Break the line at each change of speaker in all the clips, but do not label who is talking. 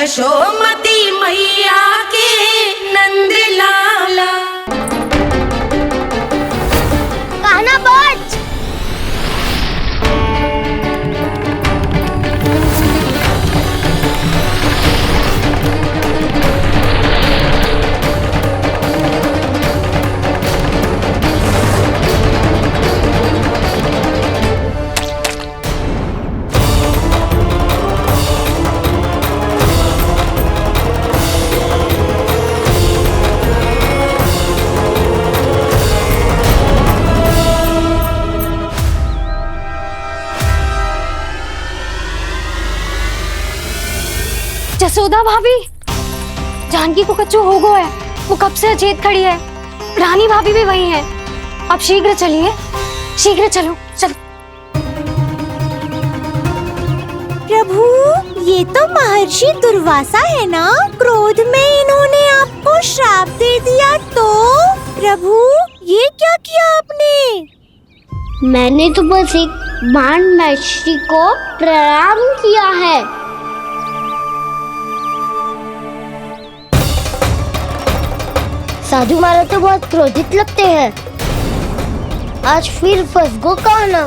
यशोमती मैया के नंद लाला।
कान्हा बच।
जसोदा भाभी, जानकी को कच्चू हो गया है, वो कब से अचेत खड़ी है। रानी भाभी भी वही है। अब शीघ्र चलिए, शीघ्र चलो चलो।
प्रभु, ये तो महर्षि दुर्वासा है ना? क्रोध में इन्होंने आपको श्राप दे दिया तो? प्रभु, ये क्या किया आपने? मैंने तो बस एक बाण महर्षि को प्रणाम किया है। साधु महाराज तो बहुत क्रोधित लगते हैं। आज फिर फंस गो कान्हा।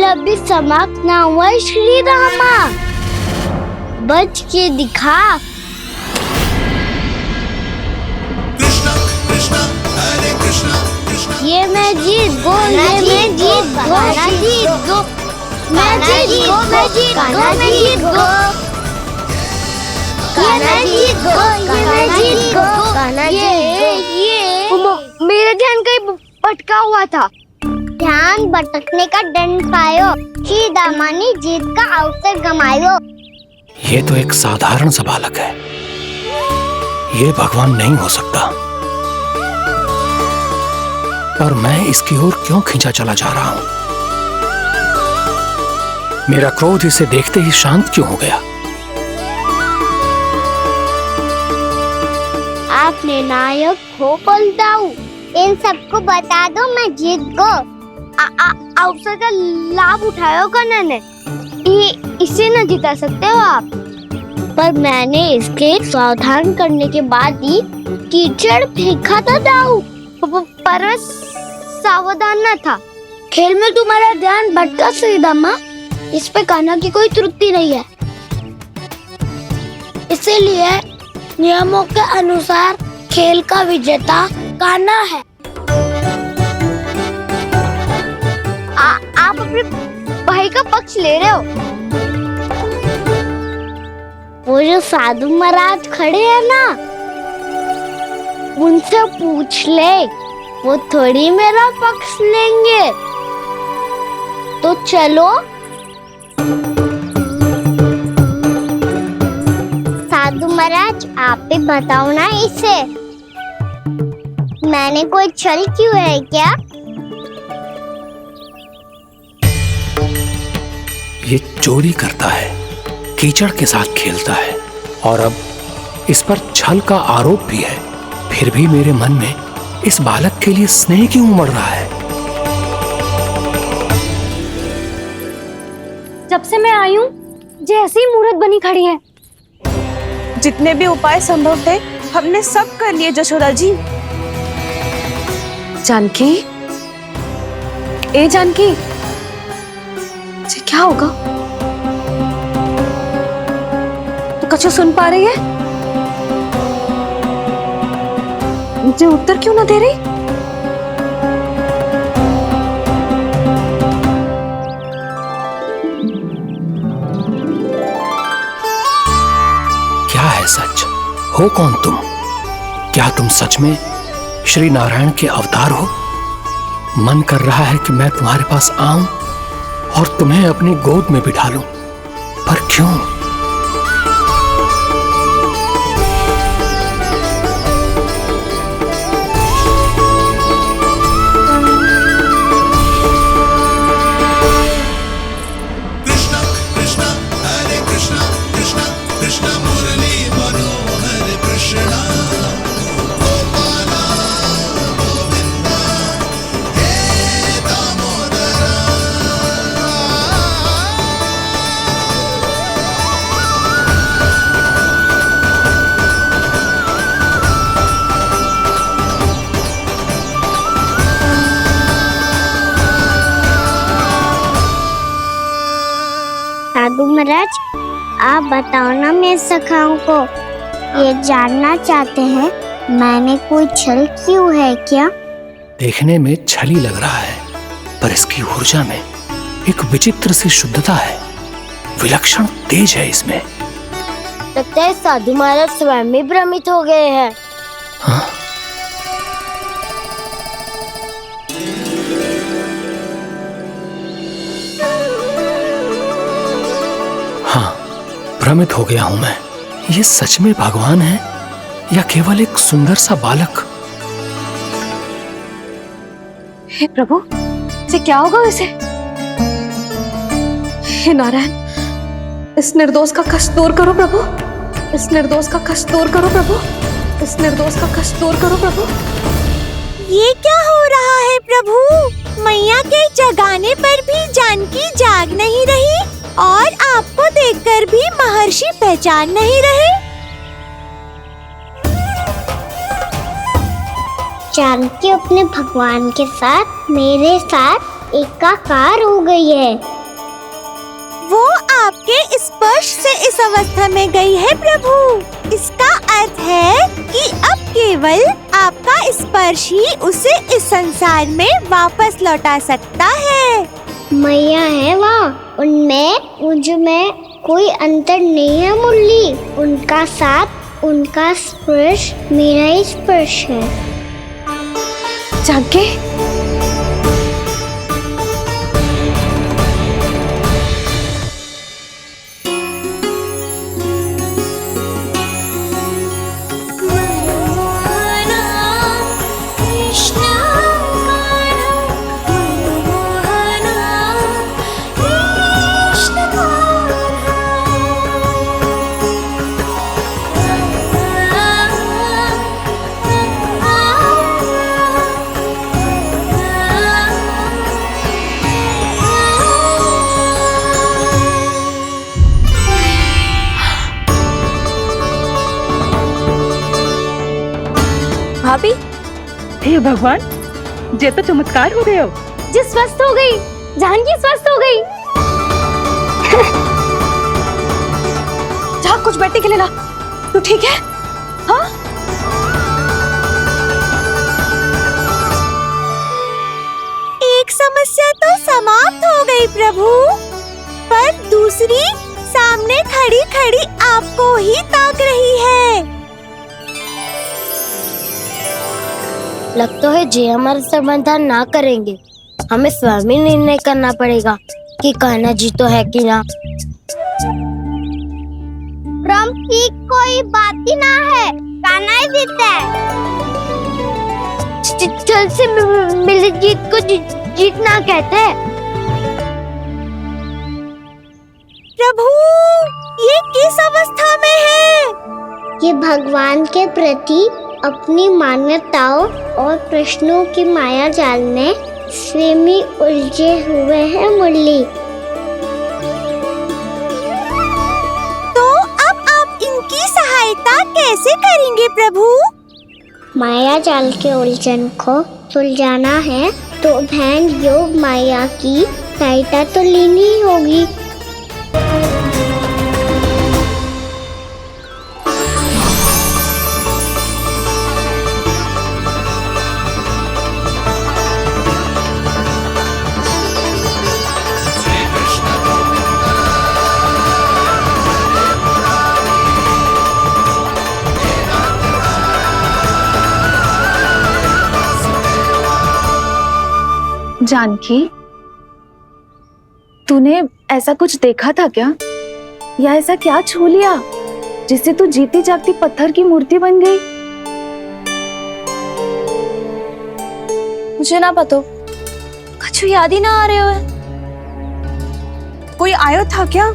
अभी समाप्त ना हुआ श्री रामा, बच के दिखा।
कृष्णा कृष्णा हरे कृष्णा कृष्णा।
ये मैं जीत गो, ये मैं जीत गो, जीत गो, मैं जीत गो, मैं जीत गो, मैं जीत गो, ये मैं जीत गो, ये मैं जीत गो, ये
मेरा ध्यान कहीं भटका हुआ था।
ध्यान भटकने का दंड पायो, श्री दामा ने जीत का अवसर गमायो।
ये तो एक साधारण सा बालक है, ये भगवान नहीं हो सकता। पर मैं इसकी ओर क्यों खींचा चला जा रहा हूं? मेरा क्रोध इसे देखते ही शांत क्यों हो गया?
आपने नायक हो पलटाऊ, इन सबको बता दो मैं जीत गो। अवसर का लाभ उठायो कान्हा ने, इसे न जिता सकते हो आप। पर मैंने इसके सावधान करने के बाद ही कीचड़ फेंका था दाऊ, पर सावधान न था। खेल में तुम्हारा ध्यान भटका श्रीदामा, इस पे कान्हा की कोई त्रुटि नहीं है। इसीलिए नियमों के अनुसार खेल का विजेता कान्हा है। आप अपने भाई का पक्ष ले रहे हो। वो जो साधु महाराज खड़े हैं ना, उनसे पूछ ले, वो थोड़ी मेरा पक्ष लेंगे। तो चलो। साधु महाराज, आप भी बताओ ना इसे, मैंने कोई छल क्यों है क्या?
ये चोरी करता है, कीचड़ के साथ खेलता है, और अब इस पर छल का आरोप भी है। फिर भी मेरे मन में इस बालक के लिए स्नेह क्यों उमड़ रहा है?
जब से मैं आई हूँ, जैसे ही मूर्त बनी खड़ी है।
जितने भी उपाय संभव थे हमने सब कर लिए जशोदा जी।
जानकी, ए जानकी, क्या होगा? तो कच्चू सुन पा रही है? मुझे उत्तर क्यों ना दे रही?
क्या है सच? हो कौन तुम? क्या तुम सच में श्री नारायण के अवतार हो? मन कर रहा है कि मैं तुम्हारे पास आऊं और तुम्हें अपनी गोद में बिठा लूं, पर क्यों?
आप बताओ ना मेरे सखाओं को, ये जानना चाहते हैं मैंने कोई छल क्यों है क्या?
देखने में छली लग रहा है, पर इसकी ऊर्जा में एक विचित्र सी शुद्धता है, विलक्षण तेज है इसमें।
लगता है साधु महाराज स्वयं भी भ्रमित हो गए हैं।
हाँ? हाँ, भ्रमित हो गया हूं मैं। ये सच में भगवान है या केवल एक सुंदर सा बालक?
हे प्रभु, इसे क्या होगा इसे? हे नारायण, इस निर्दोष का कष्ट दूर करो प्रभु, इस निर्दोष का कष्ट दूर करो प्रभु, इस निर्दोष का कष्ट दूर करो प्रभु।
ये क्या हो रहा है प्रभु? मैया के जगाने पर भी जानकी जाग नहीं रही और आपको देखकर भी महर्षि पहचान नहीं रहे।
जानकी अपने भगवान के साथ मेरे साथ एकाकार हो गई है।
वो आपके स्पर्श से इस अवस्था में गई है प्रभु। इसका अर्थ है कि अब केवल आपका स्पर्श ही उसे इस संसार में वापस लौटा सकता है।
मैया है वहाँ, उनमें मुझ में कोई अंतर नहीं है मुरली। उनका साथ, उनका स्पर्श मेरा ही स्पर्श है।
जानकी,
भाभी, हे भगवान, जे तो चमत्कार हो गए हो।
जी स्वस्थ हो गई, जानकी स्वस्थ हो गई। जा कुछ बैठने के लिए ला। तू ठीक है? हाँ?
एक समस्या तो समाप्त हो गई प्रभु, पर दूसरी सामने खड़ी खड़ी आपको ही ताक रही है।
लगता है जे हमारा समाधान ना करेंगे, हमें स्वयं ही निर्णय करना पड़ेगा कि कान्हा जी तो है कि ना। ब्रह्म की कोई बात ही ना है, कान्हा ही जीता है। छल से मिली जीत को जीतना कहते हैं।
प्रभु, ये किस अवस्था में है?
ये भगवान के प्रति अपनी मान्यताओं और प्रश्नों की माया जाल में स्वयं ही उलझे हुए हैं मुरली।
तो अब आप इनकी सहायता कैसे करेंगे प्रभु?
माया जाल के उलझन को सुलझाना है तो बहन योग माया की सहायता तो लेनी ही होगी।
जानकी, तूने ऐसा कुछ देखा था क्या, या ऐसा क्या छू लिया जिससे तू जीती जागती पत्थर की मूर्ति बन गई?
मुझे ना पता, कुछ याद ही ना आ रहे हो।
कोई आयो था क्या?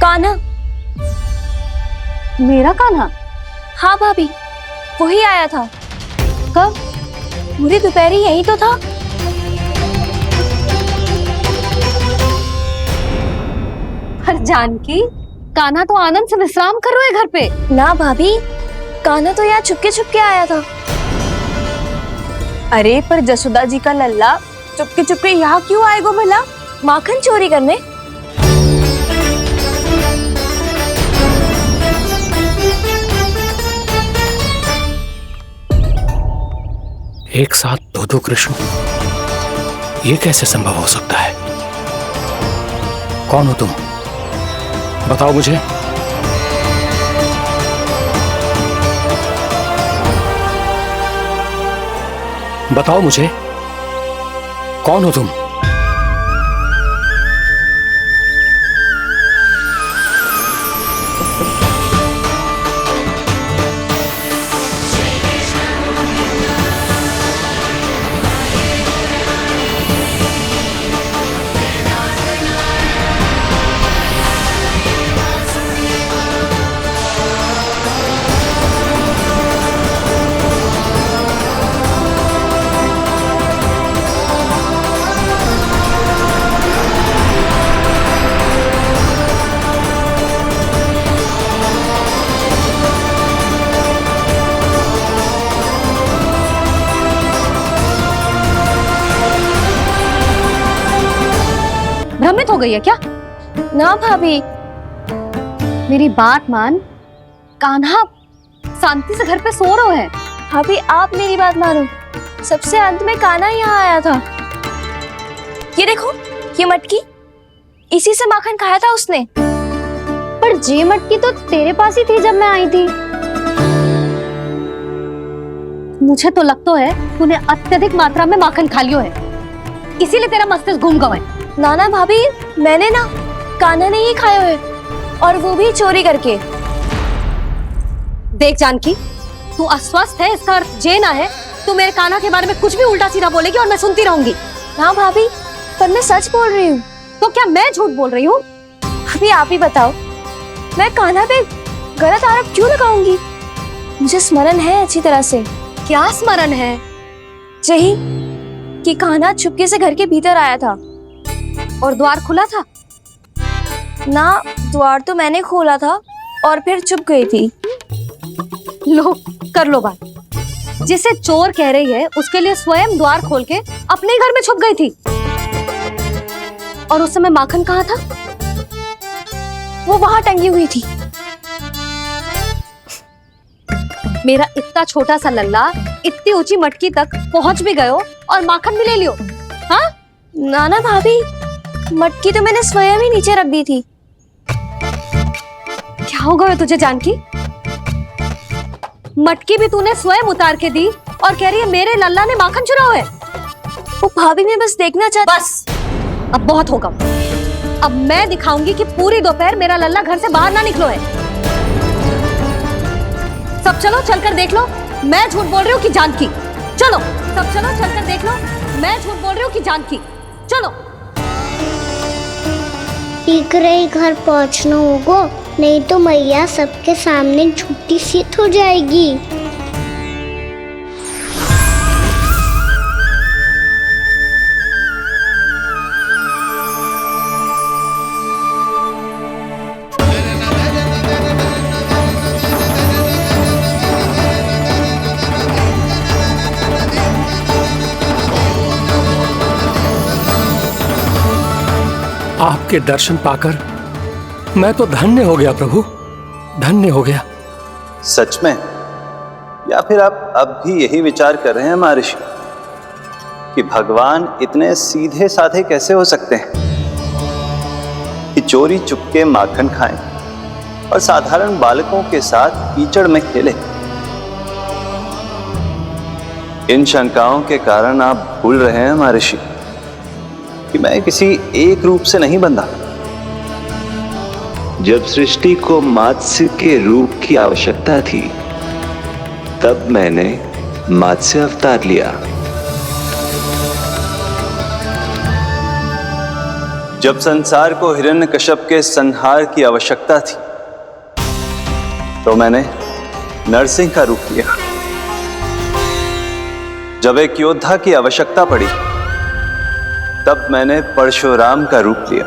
कान्हा,
मेरा कान्हा?
हाँ भाभी, वही आया था। कब? पूरी दोपहर यही तो था। पर जानकी, कान्हा तो आनंद से विश्राम कर रहे घर पे। ना भाभी,
कान्हा तो यहाँ चुपके चुपके आया था।
अरे पर जसोदा जी का लल्ला चुपके चुपके यहाँ क्यों आएगा भला?
माखन चोरी करने।
एक साथ दो कृष्ण, ये कैसे संभव हो सकता है? कौन हो तुम? बताओ मुझे। बताओ मुझे, कौन हो तुम?
भ्रमित हो गई है क्या?
ना भाभी,
मेरी बात मान, कान्हा शांति से घर पे सो रहा है।
भाभी आप मेरी बात मानो। सबसे अंत में कान्हा यहाँ आया था। ये देखो, ये मटकी, इसी से माखन खाया था उसने।
पर जे मटकी तो तेरे पास ही थी जब मैं आई थी। मुझे तो लगता है तूने अत्यधिक मात्रा में माखन खा लियो है, इसीलिए तेरा मस्तिष्क घूम गया है।
नाना भाभी, मैंने ना, कान्हा ने ही खाया है, और वो भी चोरी करके।
देख जानकी, तू अस्वस्थ है इसका अर्थ जे ना है तू मेरे कान्हा के बारे में कुछ भी उल्टा सीधा बोलेगी और मैं सुनती रहूंगी।
ना भाभी, पर मैं सच बोल रही हूँ।
तो क्या मैं झूठ बोल रही हूँ?
भाभी आप ही बताओ, मैं कान्हा पे गलत आरोप क्यों लगाऊंगी? मुझे स्मरण है अच्छी तरह से।
क्या स्मरण है?
यही कि कान्हा चुपके से घर के भीतर आया था।
और द्वार खुला था?
ना, द्वार तो मैंने खोला था और फिर चुप गई थी।
लो, कर लो बात। जिसे चोर कह रही है उसके लिए स्वयं द्वार खोल के अपने घर में छुप गई थी। और उस समय माखन कहाँ था?
वो वहां टंगी हुई थी।
मेरा इतना छोटा सा लल्ला इतनी ऊंची मटकी तक पहुंच भी गयो और माखन भी ले लियो। हाँ?
नाना भाभी, मटकी तो मैंने स्वयं ही नीचे रख दी थी।
क्या हो गया तुझे जानकी? मटकी भी तूने स्वयं उतार के दी और कह रही है मेरे लल्ला ने माखन चुराया है।
वो भाभी, मैं बस देखना चाहती।
बस, अब बहुत होगा। अब मैं दिखाऊंगी कि पूरी दोपहर मेरा लल्ला घर से बाहर ना निकलो है। सब चलो, चलकर देख लो मैं झूठ बोल रही हूँ कि जानकी। चलो सब चलो, चलकर देख लो मैं झूठ बोल रही हूँ कि जानकी। चलो।
शीघ्र ही घर पहुंचना होगा, नहीं तो मैया सबके सामने झूठी सिद्ध हो जाएगी।
आपके दर्शन पाकर मैं तो धन्य हो गया प्रभु, धन्य हो गया।
सच में? या फिर आप अब भी यही विचार कर रहे हैं महर्षि कि भगवान इतने सीधे साधे कैसे हो सकते हैं कि चोरी चुपके माखन खाएं और साधारण बालकों के साथ कीचड़ में खेलें? इन शंकाओं के कारण आप भूल रहे हैं महर्षि कि मैं किसी एक रूप से नहीं बंधा।
जब सृष्टि को मत्स्य के रूप की आवश्यकता थी तब मैंने मत्स्य अवतार लिया।
जब संसार को हिरण्यकश्यप के संहार की आवश्यकता थी तो मैंने नरसिंह का रूप लिया। जब एक योद्धा की आवश्यकता पड़ी तब मैंने परशुराम का रूप लिया।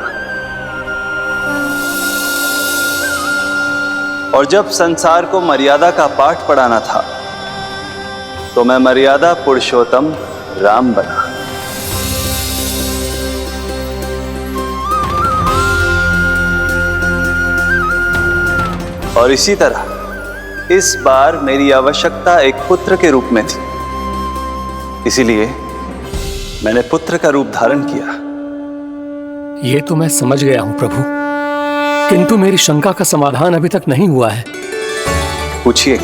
और जब संसार को मर्यादा का पाठ पढ़ाना था तो मैं मर्यादा पुरुषोत्तम राम बना। और इसी तरह इस बार मेरी आवश्यकता एक पुत्र के रूप में थी, इसीलिए मैंने पुत्र का रूप धारण किया।
ये तो मैं समझ गया हूं प्रभु, किंतु मेरी शंका का समाधान अभी तक नहीं हुआ है।
पूछिए,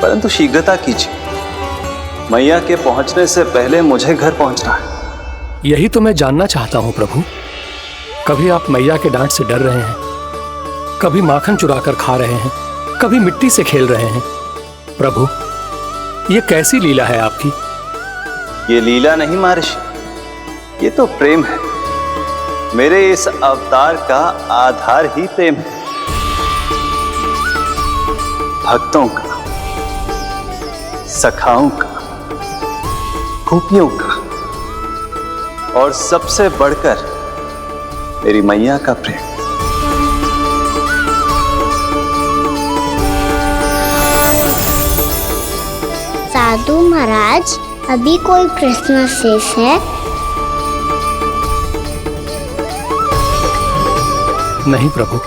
परंतु शीघ्रता कीजिए। मैया के पहुंचने से पहले मुझे घर पहुंचना है।
यही तो मैं जानना चाहता हूं प्रभु। कभी आप मैया के डांट से डर रहे हैं, कभी माखन चुरा कर खा रहे हैं, कभी मिट्टी से खेल रहे हैं। प्रभु, ये कैसी लीला है आपकी?
ये लीला नहीं महर्षि, ये तो प्रेम है। मेरे इस अवतार का आधार ही प्रेम है। भक्तों का, सखाओं का, गोपियों का, और सबसे बढ़कर मेरी मैया का प्रेम।
साधु महाराज, अभी कोई प्रश्न शेष है?
नहीं प्रभु,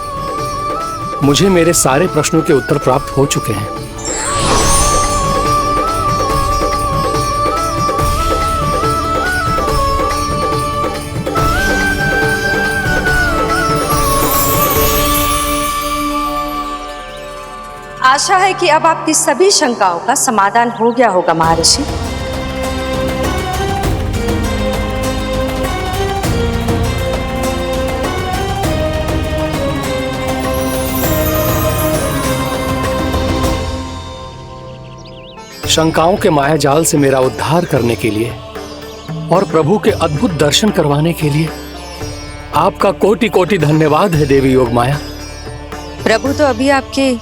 मुझे मेरे सारे प्रश्नों के उत्तर प्राप्त हो चुके हैं।
आशा है कि अब आपकी सभी शंकाओं का समाधान हो गया होगा महर्षि।
शंकाओं के मायाजाल से मेरा उद्धार करने के लिए और प्रभु के अद्भुत दर्शन करवाने के लिए आपका कोटि कोटि धन्यवाद है देवी योगमाया।
प्रभु तो अभी आपके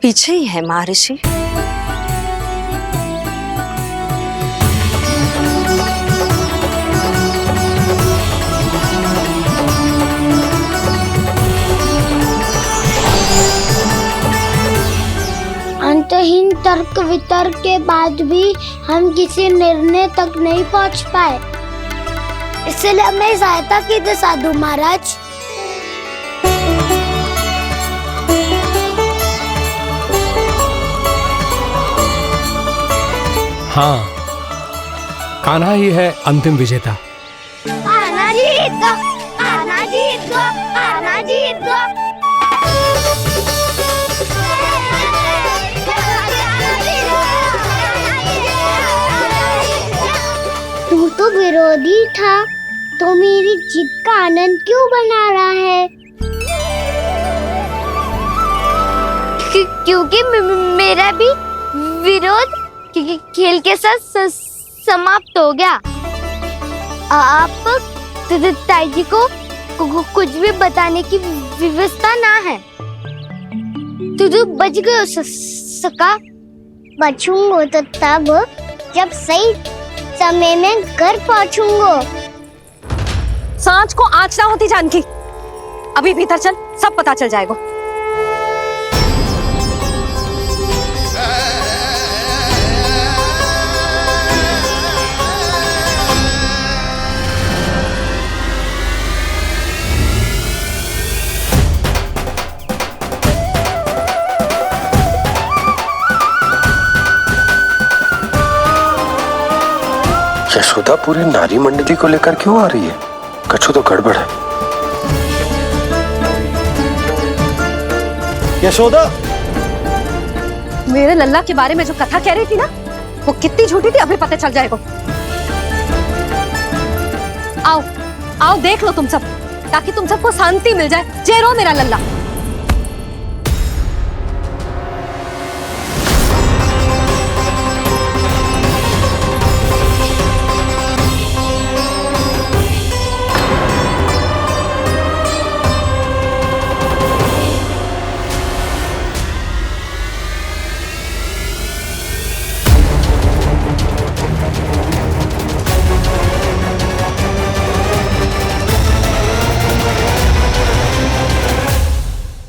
पीछे ही है महर्षि।
अंतहीन तर्क वितर्क के बाद भी हम किसी निर्णय तक नहीं पहुंच पाए, इसलिए हमें सहायता कीजिए साधु महाराज।
हाँ, कान्हा ही है अंतिम विजेता।
आना जीत गो, आना जीत गो, आना जीत गो। तू तो विरोधी था, तो मेरी जीत का आनंद क्यों बना रहा है? क्योंकि मेरा भी विरोध खेल के साथ समाप्त हो गया। आप ताई जी को कुछ भी बताने की व्यवस्था ना है। तू बच गए सका। बचूंगा तो तब जब सही समय में घर पहुंचूंगा।
सांच को आँच ना होती जानकी। अभी भीतर चल, सब पता चल जाएगा।
यशोदा पूरी नारी मंडली को लेकर क्यों आ रही है? कछु तो गड़बड़ है।
यशोदा,
मेरे लल्ला के बारे में जो कथा कह रही थी ना, वो कितनी झूठी थी अभी पता चल जाएगा। आओ आओ देख लो तुम सब, ताकि तुम सबको शांति मिल जाए। जय रो मेरा लल्ला।